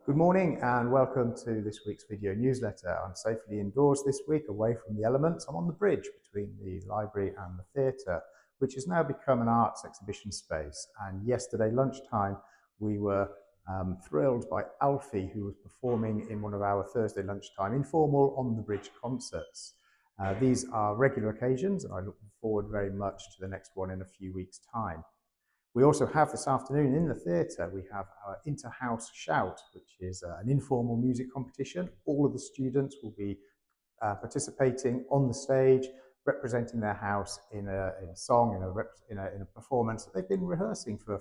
Good morning and welcome to this week's video newsletter. I'm safely indoors this week, away from the elements. I'm on the bridge between the library and the theatre, which has now become an arts exhibition space. And yesterday lunchtime, we were thrilled by Alfie, who was performing in one of our Thursday lunchtime informal on the bridge concerts. These are regular occasions, and I look forward very much to the next one in a few weeks' time. We also have this afternoon in the theatre, we have our Inter-House Shout, which is an informal music competition. All of the students will be participating on the stage, representing their house in a song, in a performance that they've been rehearsing for a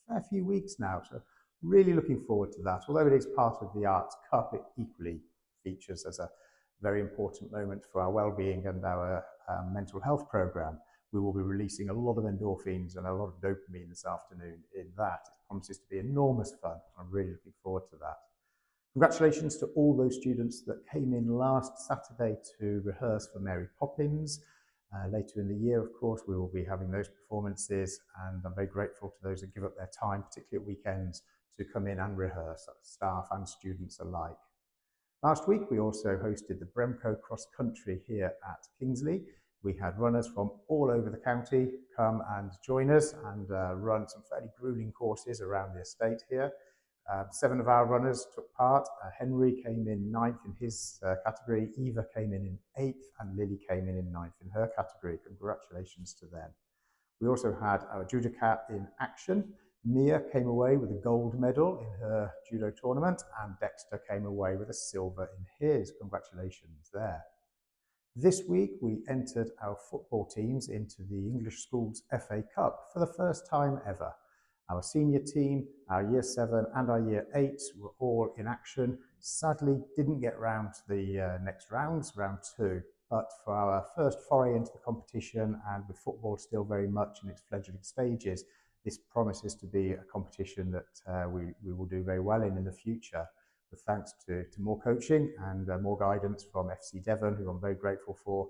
fair few weeks now. So really looking forward to that. Although it is part of the Arts Cup, it equally features as a very important moment for our wellbeing and our mental health programme. We will be releasing a lot of endorphins and a lot of dopamine this afternoon in that. It promises to be enormous fun. I'm really looking forward to that. Congratulations to all those students that came in last Saturday to rehearse for Mary Poppins. Later in the year, of course, we will be having those performances, and I'm very grateful to those that give up their time, particularly at weekends, to come in and rehearse, staff and students alike. Last week, we also hosted the BREMCO Cross-Country here at Kingsley. We had runners from all over the county come and join us and run some fairly grueling courses around the estate here. 7 of our runners took part. Henry came in 9th in his category, Eva came in 8th, and Lily came in 9th in her category. Congratulations to them. We also had our judokat in action. Mia came away with a gold medal in her judo tournament, and Dexter came away with a silver in his. Congratulations there. This week, we entered our football teams into the English Schools FA Cup for the first time ever. Our senior team, our Year 7 and our Year 8 were all in action. Sadly, didn't get round to the next rounds, round 2. But for our first foray into the competition, and with football still very much in its fledgling stages, this promises to be a competition that we will do very well in the future. With thanks to more coaching and more guidance from FC Devon, who I'm very grateful for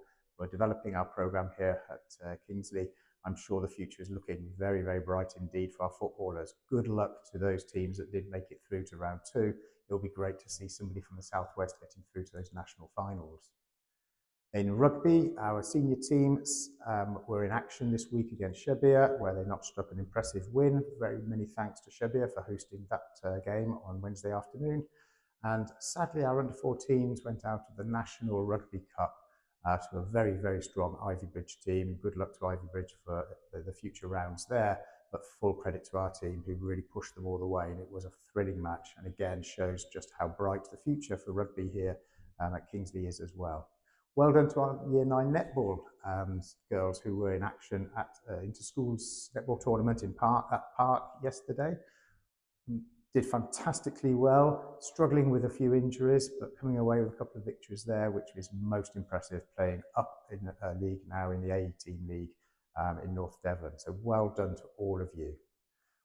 developing our programme here at Kingsley. I'm sure the future is looking very, very bright indeed for our footballers. Good luck to those teams that did make it through to round 2. It'll be great to see somebody from the Southwest getting through to those national finals. In rugby, our senior teams were in action this week against Shebbeare, where they notched up an impressive win. Very many thanks to Shebbeare for hosting that game on Wednesday afternoon. And sadly, our under-14s went out of the National Rugby Cup to a very, very strong Ivybridge team. Good luck to Ivybridge for the future rounds there, but full credit to our team who really pushed them all the way. And it was a thrilling match, and again shows just how bright the future for rugby here at Kingsley is as well. Well done to our Year 9 netball girls who were in action at Inter-Schools netball tournament at Park yesterday. Did fantastically well, struggling with a few injuries, but coming away with a couple of victories there, which is most impressive, playing up in a league now in the A18 League in North Devon. So well done to all of you.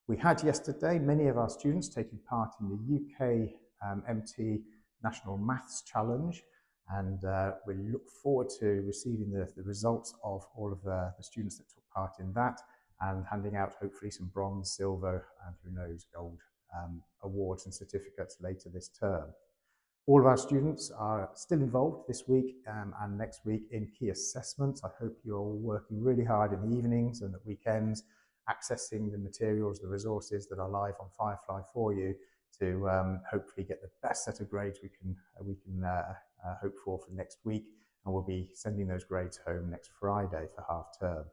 We had yesterday many of our students taking part in the UK MT National Maths Challenge, and we look forward to receiving the results of all of the students that took part in that, and handing out hopefully some bronze, silver, and who knows, gold awards and certificates later this term. All of our students are still involved this week and next week in key assessments. I hope you're all working really hard in the evenings and at weekends, accessing the materials, the resources that are live on Firefly for you to hopefully get the best set of grades we can hope for next week. And we'll be sending those grades home next Friday for half term.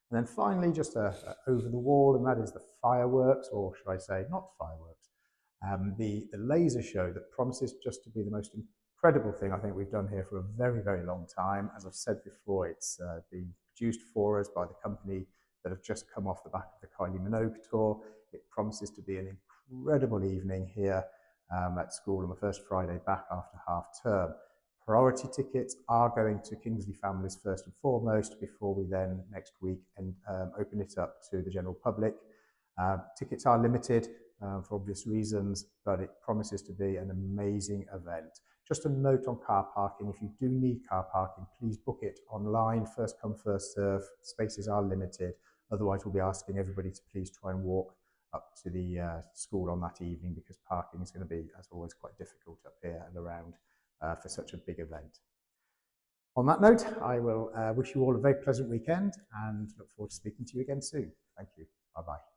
And then finally, just over the wall, and that is the fireworks, or should I say, not fireworks, the laser show that promises just to be the most incredible thing I think we've done here for a very, very long time. As I've said before, it's been produced for us by the company that have just come off the back of the Kylie Minogue tour. It promises to be an incredible evening here at school on the first Friday back after half term. Priority tickets are going to Kingsley families first and foremost, before we then next week open it up to the general public. Tickets are limited for obvious reasons, but it promises to be an amazing event. Just a note on car parking: if you do need car parking, please book it online, first come, first serve. Spaces are limited. Otherwise, we'll be asking everybody to please try and walk up to the school on that evening, because parking is going to be, as always, quite difficult up here and around for such a big event. On that note, I will wish you all a very pleasant weekend and look forward to speaking to you again soon. Thank you. Bye-bye.